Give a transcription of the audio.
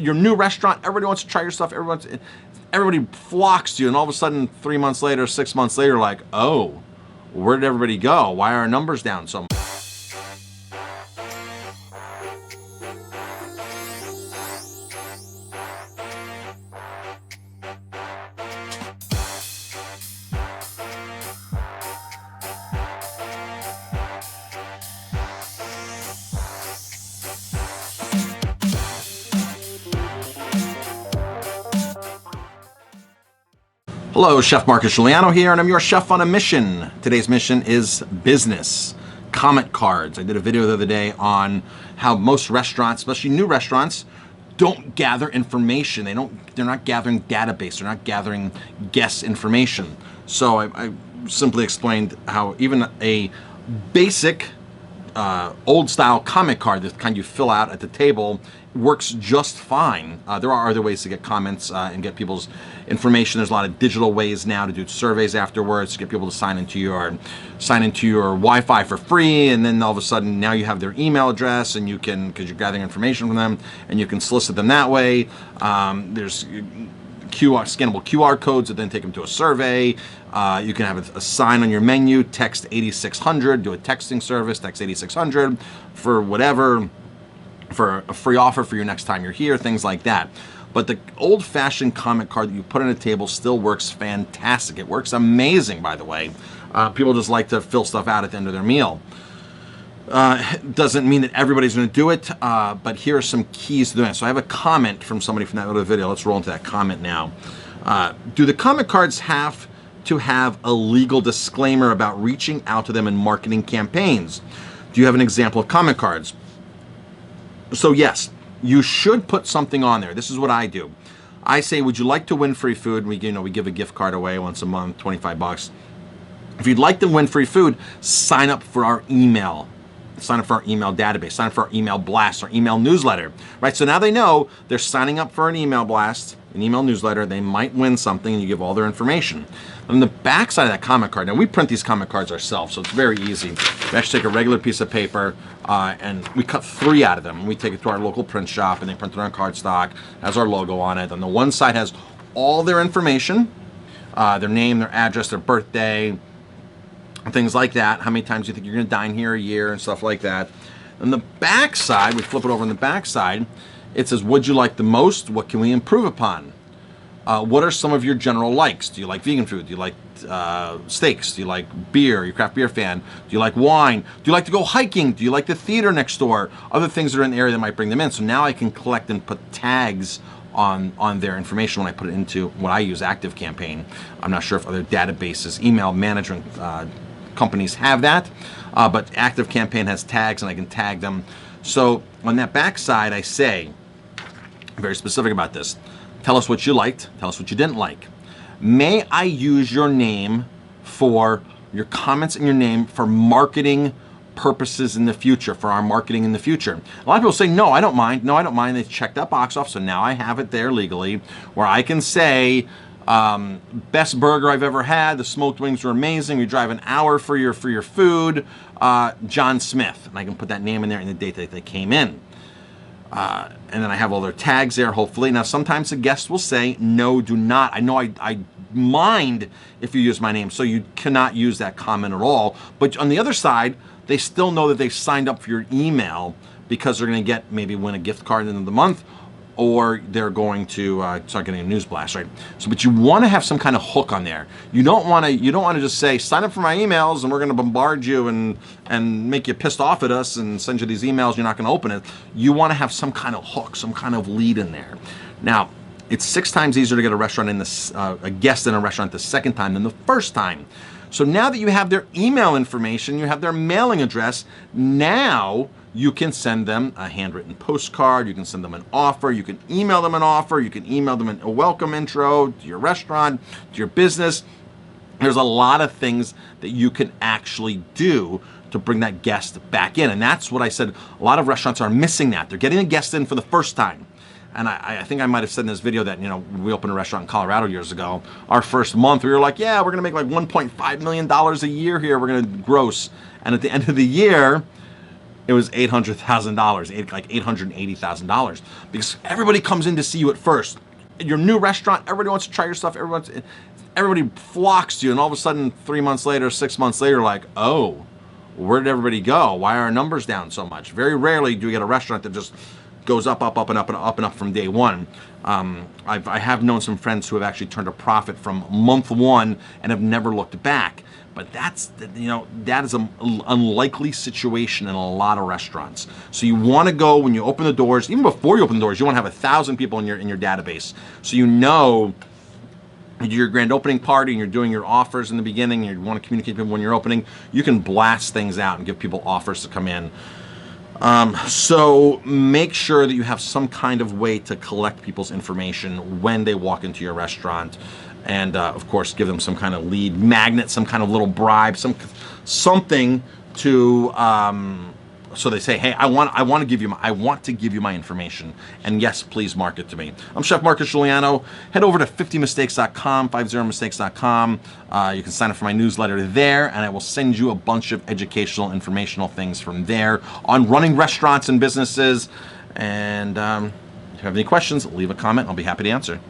your new restaurant, everybody wants to try your stuff, everybody flocks to you, and all of a sudden 3 months later, 6 months later, like, oh, where did everybody go? Why are our numbers down so much? Hello, Chef Marcus Guiliano here, and I'm your chef on a mission. Today's mission is business. Comment cards. I did a video the other day on how most restaurants, especially new restaurants, don't gather information. They're not gathering database. They're not gathering guest information. So I simply explained how even a basic old style comment card, the kind you fill out at the table, works just fine. There are other ways to get comments and get people's information. There's a lot of digital ways now to do surveys afterwards to get people to sign into your Wi-Fi for free, and then all of a sudden now you have their email address, and you can, because you're gathering information from them, and you can solicit them that way. There's scannable QR codes that then take them to a survey. You can have a sign on your menu, text 8600, do a texting service, text 8600 for whatever, for a free offer for your next time you're here, things like that. But the old-fashioned comment card that you put on a table still works fantastic. It works amazing, by the way. People just like to fill stuff out at the end of their meal. Doesn't mean that everybody's going to do it, but here are some keys to doing it. So I have a comment from somebody from that other video. Let's roll into that comment now. Do the comment cards have to have a legal disclaimer about reaching out to them in marketing campaigns? Do you have an example of comment cards? So yes, you should put something on there. This is what I do. I say, would you like to win free food? We give a gift card away once a month, 25 bucks. If you'd like to win free food, sign up for our email. Sign up for our email database, sign up for our email blast, our email newsletter, right? So now they know they're signing up for an email blast, an email newsletter. They might win something, and you give all their information. On the back side of that comment card, now we print these comment cards ourselves, so it's very easy. We actually take a regular piece of paper and we cut 3 out of them. We take it to our local print shop, and they print it on cardstock, has our logo on it. On the one side has all their information, their name, their address, their birthday, things like that. How many times do you think you're going to dine here a year and stuff like that. On the back side, we flip it over on the back side, it says, what'd you like the most? What can we improve upon? What are some of your general likes? Do you like vegan food? Do you like steaks? Do you like beer? Are you a craft beer fan? Do you like wine? Do you like to go hiking? Do you like the theater next door? Other things that are in the area that might bring them in. So now I can collect and put tags on their information when I put it into what I use, Active Campaign. I'm not sure if other databases, email management companies have that, but Active Campaign has tags, and I can tag them. So on that back side, I say, very specific about this, tell us what you liked, tell us what you didn't like. May I use your name for your comments and your name for marketing purposes in the future, for our marketing in the future? A lot of people say, no, I don't mind. No, I don't mind. They check that box off, so now I have it there legally where I can say, best burger I've ever had. The smoked wings were amazing. We drive an hour for your food. John Smith, and I can put that name in there and the date that they came in. And then I have all their tags there, hopefully. Now, sometimes the guests will say, no, do not. I know I mind if you use my name, so you cannot use that comment at all. But on the other side, they still know that they've signed up for your email because they're going to maybe win a gift card at the end of the month, or they're going to start getting a news blast, right? So, but you want to have some kind of hook on there. You don't want to just say, sign up for my emails and we're going to bombard you and make you pissed off at us and send you these emails, you're not going to open it. You want to have some kind of hook, some kind of lead in there. Now, it's 6 times easier to get a guest in a restaurant the second time than the first time. So now that you have their email information, you have their mailing address, now you can send them a handwritten postcard, you can send them an offer, you can email them an offer, you can email them a welcome intro to your restaurant, to your business. There's a lot of things that you can actually do to bring that guest back in. And that's what I said, a lot of restaurants are missing that. They're getting a guest in for the first time. And I think I might have said in this video that, we opened a restaurant in Colorado years ago. Our first month, we were like, yeah, we're going to make like $1.5 million a year here. We're going to gross. And at the end of the year, it was $800,000, like $880,000, because everybody comes in to see you at first. Your new restaurant, everybody wants to try your stuff. Everybody flocks to you, and all of a sudden, 3 months later, 6 months later, like, oh, where did everybody go? Why are our numbers down so much? Very rarely do you get a restaurant that just goes up, up, up, and up, and up, and up from day one. I have known some friends who have actually turned a profit from month one and have never looked back. But that is an unlikely situation in a lot of restaurants. So you want to go when you open the doors, even before you open the doors, you want to have 1,000 people in your database. So you do your grand opening party and you're doing your offers in the beginning, and you want to communicate with people when you're opening, you can blast things out and give people offers to come in. So make sure that you have some kind of way to collect people's information when they walk into your restaurant. And of course, give them some kind of lead magnet, some kind of little bribe, something to so they say, hey, I want to give you my information, and yes, please market to me. I'm Chef Marcus Guiliano. Head over to 50mistakes.com, 50mistakes.com. You can sign up for my newsletter there, and I will send you a bunch of educational, informational things from there on running restaurants and businesses. And if you have any questions, leave a comment. I'll be happy to answer.